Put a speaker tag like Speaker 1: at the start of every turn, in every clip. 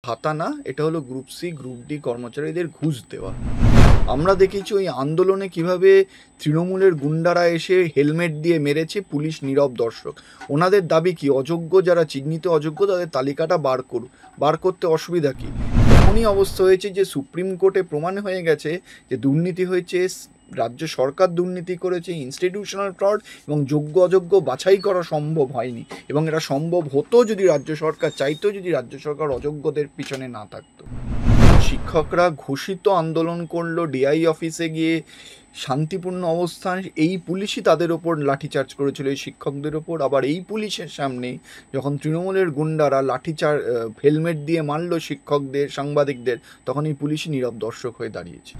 Speaker 1: ভাতা না, এটা হলো গ্রুপ সি গ্রুপ ডি কর্মচারীদের ঘুষ দেওয়া। আমরা দেখেছি ওই আন্দোলনে কিভাবে তৃণমূলের গুন্ডারা এসে হেলমেট দিয়ে মেরেছে, পুলিশ নীরব দর্শক। ওনাদের দাবি কি, অযোগ্য যারা চিহ্নিত অযোগ্য তাদের তালিকাটা বার করতে অসুবিধা কি? এমনই অবস্থা হয়েছে যে সুপ্রিম কোর্টে প্রমাণ হয়ে গেছে যে দুর্নীতি হয়েছে, রাজ্য সরকার দুর্নীতি করেছে, ইনস্টিটিউশনাল ফ্রড, এবং যোগ্য অযোগ্য বাছাই করা সম্ভব হয়নি। এবং এটা সম্ভব হতো যদি রাজ্য সরকার চাইতো, যদি রাজ্য সরকার অযোগ্যদের পিছনে না থাকতো। শিক্ষকরা ঘোষিত আন্দোলন করলো, ডিআই অফিসে গিয়ে শান্তিপূর্ণ অবস্থান, এই পুলিশই তাদের ওপর লাঠিচার্জ করেছিল এই শিক্ষকদের ওপর। আবার এই পুলিশের সামনে যখন তৃণমূলের গুন্ডারা হেলমেট দিয়ে মারল শিক্ষকদের, সাংবাদিকদের, তখন এই পুলিশই নীরব দর্শক হয়ে দাঁড়িয়েছে।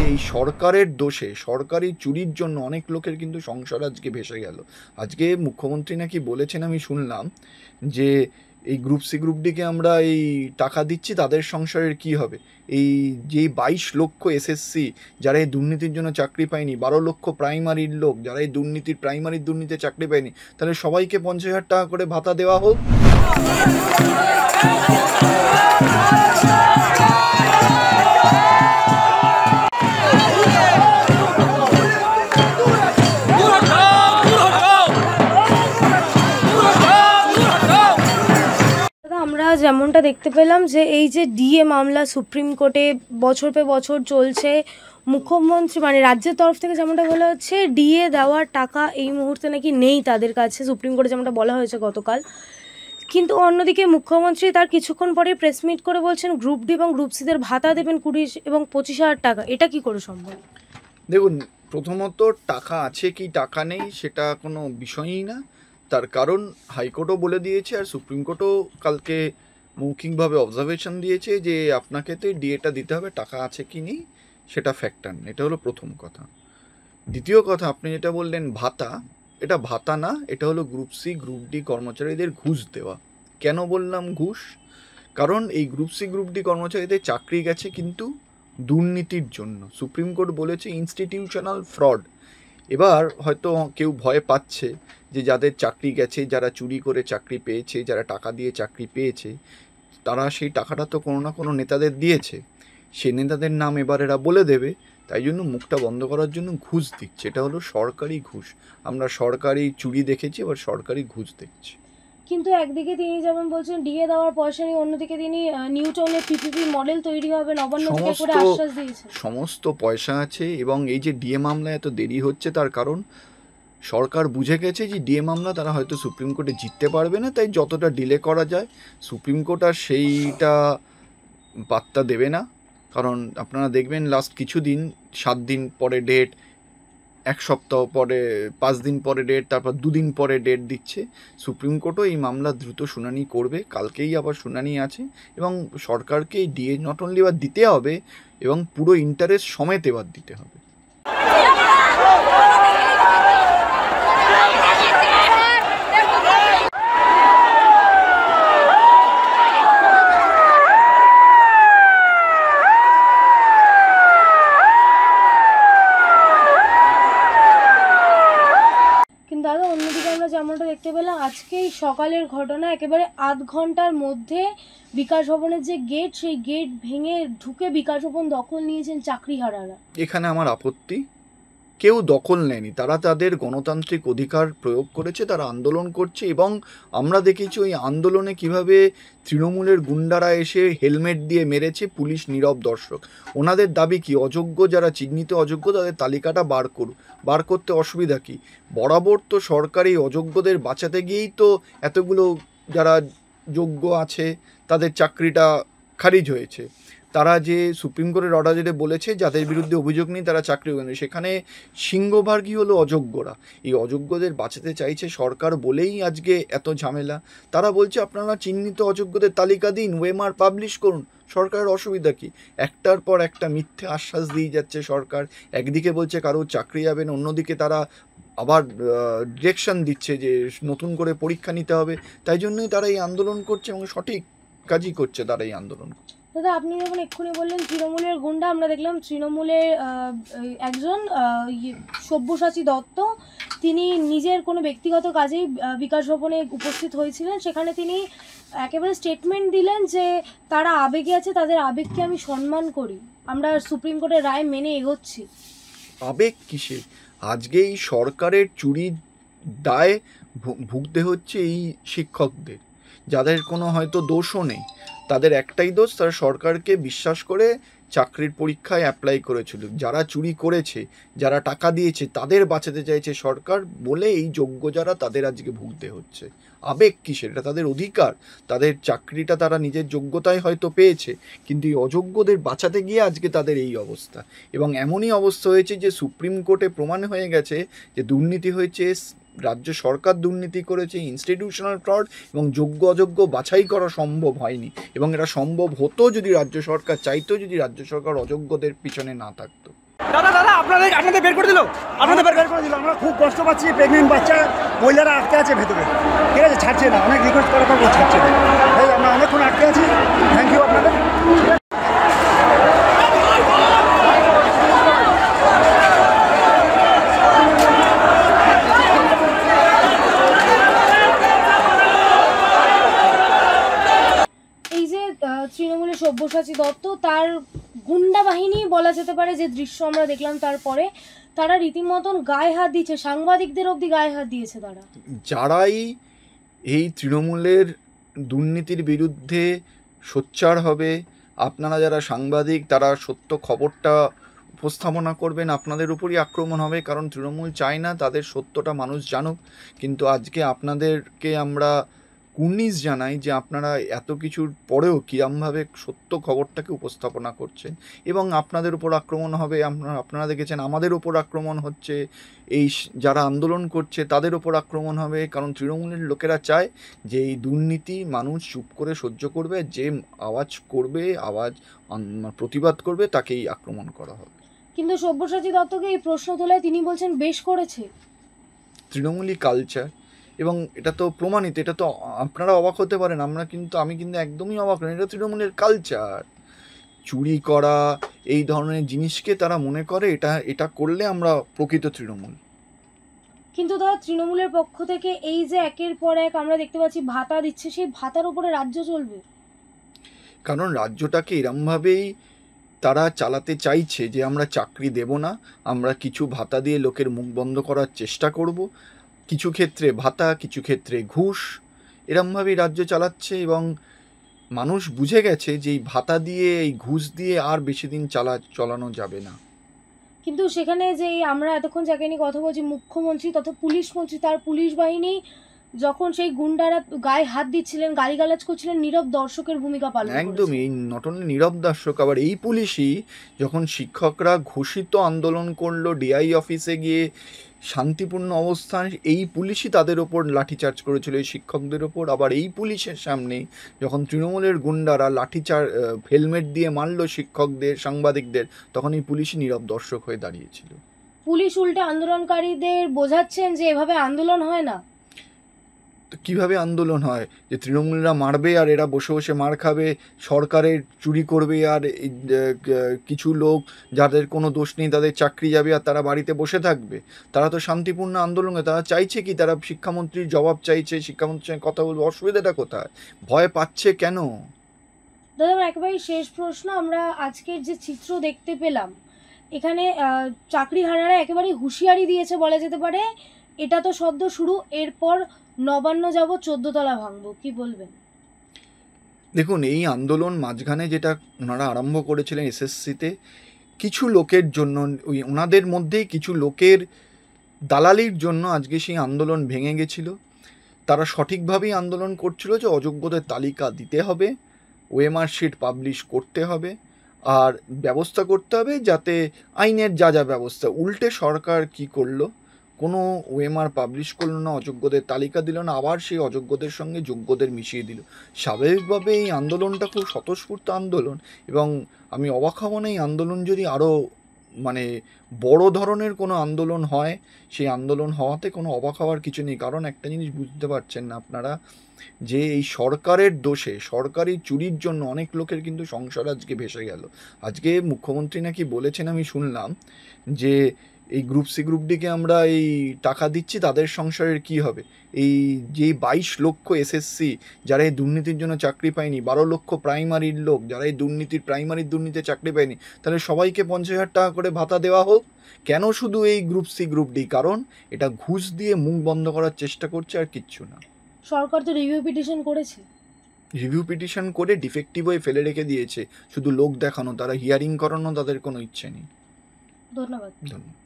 Speaker 1: এই সরকারের দোষে, সরকারি চুরির জন্য অনেক লোকের কিন্তু সংসার আজকে ভেসে গেল। আজকে মুখ্যমন্ত্রী নাকি বলেছেন, আমি শুনলাম, যে এই গ্রুপ সি গ্রুপ ডিকে আমরা এই টাকা দিচ্ছি, তাদের সংসারের কি হবে? এই যে 22 লক্ষ এসএসসি যারা এই দুর্নীতির জন্য চাকরি পায়নি, 12 লক্ষ প্রাইমারির লোক যারা এই প্রাইমারির দুর্নীতিতে চাকরি পায়নি, তাহলে সবাইকে 50,000 টাকা করে ভাতা দেওয়া হোক।
Speaker 2: আমরা যেমনটা দেখতে পেলাম যে এই যে ডিএ মামলা সুপ্রিম কোর্টে বছর পে বছর চলছে, মুখ্যমন্ত্রী মানে রাজ্যের তরফ থেকে যেমনটা বলা হচ্ছে ডিএ দেওয়ার টাকা এই মুহূর্তে নাকি নেই তাদের কাছে, সুপ্রিম কোর্টে যেমনটা বলা হয়েছে গতকাল। কিন্তু অন্যদিকে মুখ্যমন্ত্রী তার কিছুক্ষণ পরে প্রেস মিট করে বলছেন গ্রুপ ডি এবং গ্রুপ সিদের ভাতা দেবেন 20 এবং 25,000 টাকা। এটা কি করে সম্ভব?
Speaker 1: দেখুন, প্রথমত টাকা আছে কি টাকা নেই সেটা কোনো বিষয়ই না। তার কারণ হাইকোর্টও বলে দিয়েছে, আর সুপ্রিম কোর্টও কালকে মৌখিকভাবে অবজারভেশন দিয়েছে যে আপনাকে তো ডিএটা দিতে হবে, টাকা আছে কি নেই সেটা ফ্যাক্টর না। এটা হলো প্রথম কথা। দ্বিতীয় কথা, আপনি যেটা বললেন ভাতা, এটা ভাতা না, এটা হলো গ্রুপ সি গ্রুপ ডি কর্মচারীদের ঘুষ দেওয়া। কেন বললাম ঘুষ? কারণ এই গ্রুপ সি গ্রুপ ডি কর্মচারীদের চাকরি গেছে কিন্তু দুর্নীতির জন্য। সুপ্রিম কোর্ট বলেছে ইনস্টিটিউশনাল ফ্রড। এবার হয়তো কেউ ভয় পাচ্ছে যে যাদের চাকরি গেছে, যারা চুরি করে চাকরি পেয়েছে, যারা টাকা দিয়ে চাকরি পেয়েছে, তারা সেই টাকাটা তো কোনো না কোনো নেতাদের দিয়েছে, সেই নেতাদের নাম এবার এরা বলে দেবে, তাই জন্য মুখটা বন্ধ করার জন্য ঘুষ দিচ্ছে। এটা হলো সরকারি ঘুষ। আমরা সরকারি চুরি দেখেছি, এবার সরকারি ঘুষ দেখছি।
Speaker 2: কিন্তু একদিকে তিনি যেমন বলছেন ডিএ দেওয়ার পয়সা নেই, অন্যদিকে তিনি নিউটনের পিপিপি মডেল তৈরি হবে নবান্ন থেকে করে আশ্বাস দিয়েছেন।
Speaker 1: সমস্ত পয়সা আছে। এবং এই যে ডিএ মামলা এত দেরি হচ্ছে, তার কারণ সরকার বুঝে গেছে যে ডিএ মামলা তারা হয়তো সুপ্রিম কোর্টে জিততে পারবে না, তাই যতটা ডিলে করা যায় সুপ্রিম কোর্ট আর সেইটা পাত্তা দেবে না। কারণ আপনারা দেখবেন লাস্ট কিছুদিন 7 দিন পরে ডেট, 1 সপ্তাহ পরে, 5 দিন পরে ডেট, তারপর 2 দিন পরে ডেট দিচ্ছে। সুপ্রিম কোর্টও এই মামলা দ্রুত শুনানি করবে, কালকেই আবার শুনানি আছে। এবং সরকারকে এই ডিএ নট অনলি এবার দিতে হবে, এবং পুরো ইন্টারেস্ট সমেত এবার দিতে হবে।
Speaker 2: দাদা, অন্যদিকে আমরা যেমনটা দেখতে পেলাম আজকেই সকালের ঘটনা, একেবারে আধ ঘন্টার মধ্যে বিকাশ ভবনের যে গেট, সেই গেট ভেঙে ঢুকে বিকাশ ভবন দখল নিয়েছেন চাকরিহারারা।
Speaker 1: এখানে আমার আপত্তি, কেউ দখল নেয়নি, তারা তাদের গণতান্ত্রিক অধিকার প্রয়োগ করেছে, তারা আন্দোলন করছে। এবং আমরা দেখেছি ওই আন্দোলনে কিভাবে তৃণমূলের গুন্ডারা এসে হেলমেট দিয়ে মেরেছে, পুলিশ নীরব দর্শক। ওনাদের দাবি কি, অযোগ্য যারা চিহ্নিত অযোগ্য তাদের তালিকাটা বার করতে অসুবিধা কি? বরাবর তো সরকারি অযোগ্যদের বাঁচাতে গিয়েই তো এতগুলো যারা যোগ্য আছে তাদের চাকরিটা খারিজ হয়েছে। তারা যে সুপ্রিম কোর্টের অর্ডার যেটা বলেছে যাদের বিরুদ্ধে অভিযোগ নেই তারা চাকরি করেন, সেখানে সিংহভাগই হলো অযোগ্যরা। এই অযোগ্যদের বাঁচাতে চাইছে সরকার বলেই আজকে এত ঝামেলা। তারা বলছে আপনারা চিহ্নিত অযোগ্যদের তালিকা দিন, ওএমআর পাবলিশ করুন, সরকারের অসুবিধা কি? একটার পর একটা মিথ্যে আশ্বাস দিয়ে যাচ্ছে সরকার। একদিকে বলছে কারো চাকরি যাবে না, অন্যদিকে তারা আবার ডিরেকশন দিচ্ছে যে নতুন করে পরীক্ষা নিতে হবে। তাই জন্যই তারা এই আন্দোলন করছে, এবং সঠিক কাজই করছে তারা এই আন্দোলন করছে।
Speaker 2: দাদা আপনি যেমন এক্ষুনি বললেন তৃণমূলের গুন্ডা, আমরা দেখলাম তৃণমূলের একজন সব্যসাচী দত্ত, তিনি নিজের কোনো ব্যক্তিগত কাজেই বিকাশ ভবনে উপস্থিত হয়েছিলেন। সেখানে তিনি একেবারে স্টেটমেন্ট দিলেন যে তারা আবেগে আছে, তাদের আবেগকে আমি সম্মান করি, আমরা সুপ্রিম কোর্টের রায় মেনে এগোচ্ছি।
Speaker 1: আবেগ কিসে? আজকে এই সরকারের চুরির দায় ভুগতে হচ্ছে এই শিক্ষকদের, যাদের কোনো হয়তো দোষও নেই। তাদের একটাই দোষ, তারা সরকারকে বিশ্বাস করে চাকরির পরীক্ষায় অ্যাপ্লাই করেছিল। যারা চুরি করেছে, যারা টাকা দিয়েছে, তাদের বাঁচাতে চাইছে সরকার বলে এই যোগ্য যারা, তাদের আজকে ভুগতে হচ্ছে। আবেগ কিসের? এটা তাদের অধিকার, তাদের চাকরিটা তারা নিজের যোগ্যতায় হয়তো পেয়েছে, কিন্তু এই অযোগ্যদের বাঁচাতে গিয়ে আজকে তাদের এই অবস্থা। এবং এমনই অবস্থা হয়েছে যে সুপ্রিম কোর্টে প্রমাণ হয়ে গেছে যে দুর্নীতি হয়েছে, রাজ্য সরকার দুর্নীতি করেছে, ইনস্টিটিউশনাল ফ্রড, এবং যোগ্য অযোগ্য বাছাই করা সম্ভব হয়নি। এবং এটা সম্ভব হতো যদি রাজ্য সরকার চাইতো, যদি রাজ্য সরকার অযোগ্যদের পিছনে না থাকতো।
Speaker 3: দাদা দাদা আপনাদের বের করে দিল, আপনাদের বের করে দিল। আমরা খুব কষ্ট পাচ্ছি, প্রেগনেন্ট বাচ্চা মহিলারা আটকে আছে ভেতরে, ঠিক আছে, ছাড়ছে না, অনেক রিকোয়েস্ট করার পর ছাড়ছে না। আমরা অনেকক্ষণ আটকে আছি। থ্যাংক ইউ আপনাদের।
Speaker 2: তৃণমূলের সব্যসাচী দত্ত, তার গুন্ডা বাহিনী বলা যেতে পারে, যে দৃশ্য আমরা দেখলাম তারপরে তারা রীতিমতন গায়ে হাত দিচ্ছে, সাংবাদিকদের অবধি গায়ে হাত দিয়েছে তারা।
Speaker 1: যারাই এই তৃণমূলের দুর্নীতির বিরুদ্ধে সোচ্চার হবে, আপনারা যারা সাংবাদিক, তারা সত্য খবরটা উপস্থাপনা করবেন, আপনাদের উপরই আক্রমণ হবে। কারণ তৃণমূল চায় না তাদের সত্যটা মানুষ জানুক। কিন্তু আজকে আপনাদেরকে আমরা কুর্নিশ জানাই যে আপনারা এত কিছুর পরেও কিরমভাবে সত্য খবরটাকে উপস্থাপনা করছেন, এবং আপনাদের উপর আক্রমণ হবে। আপনারা দেখেছেন আমাদের উপর আক্রমণ হচ্ছে, এই যারা আন্দোলন করছে তাদের উপর আক্রমণ হবে। কারণ তৃণমূলের লোকেরা চায় যে এই দুর্নীতি মানুষ চুপ করে সহ্য করবে, যে আওয়াজ করবে, প্রতিবাদ করবে, তাকেই আক্রমণ করা হবে।
Speaker 2: কিন্তু সব্যসাচী দত্তকে এই প্রশ্ন তোলায় তিনি বলছেন বেশ করেছে।
Speaker 1: তৃণমূলী কালচার, এবং এটা তো প্রমাণিত, এটা তো আপনারা অবাক হতে পারেন, আমি কিন্তু একদমই অবাক নই। এটা তৃণমূলের কালচার, চুরি করা, এই ধরনের জিনিসকে তারা মনে করে এটা করলে আমরা প্রকৃত তৃণমূল।
Speaker 2: কিন্তু তারা তৃণমূলের পক্ষ থেকে এই যে একের পর এক আমরা দেখতে পাচ্ছি ভাতা দিচ্ছে, সেই ভাতার উপরে রাজ্য চলবে।
Speaker 1: কারণ রাজ্যটাকে এরমভাবেই তারা চালাতে চাইছে যে আমরা চাকরি দেব না, আমরা কিছু ভাতা দিয়ে লোকের মুখ বন্ধ করার চেষ্টা করব। কিছু ক্ষেত্রে ভাতা, কিছু ক্ষেত্রে ঘুষ, এরমভাবেই রাজ্য চালাচ্ছে। এবং মানুষ বুঝে গেছে যে এই ভাতা দিয়ে, এই ঘুষ দিয়ে আর বেশি দিন চালানো যাবে না।
Speaker 2: কিন্তু সেখানে যে আমরা এতক্ষণ যাকে নিয়ে কথা বলছি, মুখ্যমন্ত্রী তথা পুলিশ মন্ত্রী, তার পুলিশ বাহিনী যখন সেই গুন্ডারা গায়ে হাত দিচ্ছিলেন, গালিগালাজ করছিলেন, নীরব দর্শকের ভূমিকা পালন করেছে।
Speaker 1: একদমই, এই নট অনলি নীরব দর্শক, আবার এই পুলিশই যখন শিক্ষকরা ঘোষিত আন্দোলন করলো ডিআই অফিসে গিয়ে শান্তিপূর্ণ অবস্থান, এই পুলিশই তাদের ওপর লাঠিচার্জ করেছিল এই শিক্ষকদের ওপর। আবার এই পুলিশের সামনে যখন তৃণমূলের গুন্ডারা হেলমেট দিয়ে মারল শিক্ষকদের, সাংবাদিকদের, তখন এই পুলিশই নীরব দর্শক হয়ে দাঁড়িয়েছিল।
Speaker 2: পুলিশ উল্টে আন্দোলনকারীদের বোঝাচ্ছেন যে এভাবে আন্দোলন হয় না।
Speaker 1: কিভাবে আন্দোলন হয়? যে তৃণমূলরা মারবে আর এরা বসে বসে মার খাবে, সরকারের চুরি করবে, আর কিছু লোক যাদের কোনো দোষ নেই তাদের চাকরি যাবে, আর তারা বাড়িতে বসে থাকবে? তারা তো শান্তিপূর্ণ আন্দোলনে, তারা চাইছে কি, তারা শিক্ষামন্ত্রীর জবাব চাইছে, শিক্ষামন্ত্রীর সঙ্গে কথা বলবে। অসুবিধাটা কোথায়? ভয় পাচ্ছে কেন?
Speaker 2: দাদা আমার একেবারে শেষ প্রশ্ন, আমরা আজকের যে চিত্র দেখতে পেলাম, এখানে চাকরিহারারা একেবারে হুঁশিয়ারি দিয়েছে বলা যেতে পারে, এটা তো সদ্য শুরু, এরপর নবান্ন যাব, 14 তলা ভাঙবো, কি বলবেন?
Speaker 1: দেখুন, এই আন্দোলন মাঝখানে যেটা ওনারা আরম্ভ করেছিলেন এসএসসিতে, কিছু লোকের জন্য, ওনাদের মধ্যেই কিছু লোকের দালালির জন্য আজকে সেই আন্দোলন ভেঙে গেছিল। তারা সঠিকভাবেই আন্দোলন করছিল যে অযোগ্যদের তালিকা দিতে হবে, ওএমআর শিট পাবলিশ করতে হবে, আর ব্যবস্থা করতে হবে যাতে আইনের যা যা ব্যবস্থা। উল্টে সরকার কি করলো, কোনো ওএমআর পাবলিশ করলো না, অযোগ্যদের তালিকা দিল না, আবার সেই অযোগ্যদের সঙ্গে যোগ্যদের মিশিয়ে দিল। স্বাভাবিকভাবে এই আন্দোলনটা খুব স্বতঃস্ফূর্ত আন্দোলন, এবং আমি অবাক হব না এই আন্দোলন যদি আরও মানে বড় ধরনের কোনো আন্দোলন হয়, সেই আন্দোলন হওয়াতে কোনো অবাক হওয়ার কিছু নেই। কারণ একটা জিনিস বুঝতে পারছেন না আপনারা, যে এই সরকারের দোষে, সরকারি চুরির জন্য অনেক লোকের কিন্তু সংসার আজকে ভেসে গেল। আজকে মুখ্যমন্ত্রী নাকি বলেছেন, আমি শুনলাম, যে এই গ্রুপ সি গ্রুপ ডিকে আমরা এই টাকা দিচ্ছি, তাদের সংসারের কি হবে। এই যে 22 লক্ষ এসএসসি যারা এই দুর্নীতির জন্য চাকরি পায়নি, 12 লক্ষ প্রাইমারির লোক যারা এই প্রাইমারির দুর্নীতিতে চাকরি পায়নি, তাহলে সবাইকে 50,000 টাকা করে ভাতা দেওয়া হোক। কেন শুধু এই গ্রুপ সি গ্রুপ ডি? কারণ এটা ঘুষ দিয়ে মুখ বন্ধ করার চেষ্টা করছে, আর কিচ্ছু না।
Speaker 2: সরকার তো রিভিউ পিটিশন করেছে,
Speaker 1: রিভিউ পিটিশন করে ডিফেক্টিভ হয়ে ফেলে রেখে দিয়েছে, শুধু লোক দেখানো, তারা হিয়ারিং করানো তাদের কোনো ইচ্ছে নেই।
Speaker 2: ধন্যবাদ।
Speaker 1: ধন্যবাদ।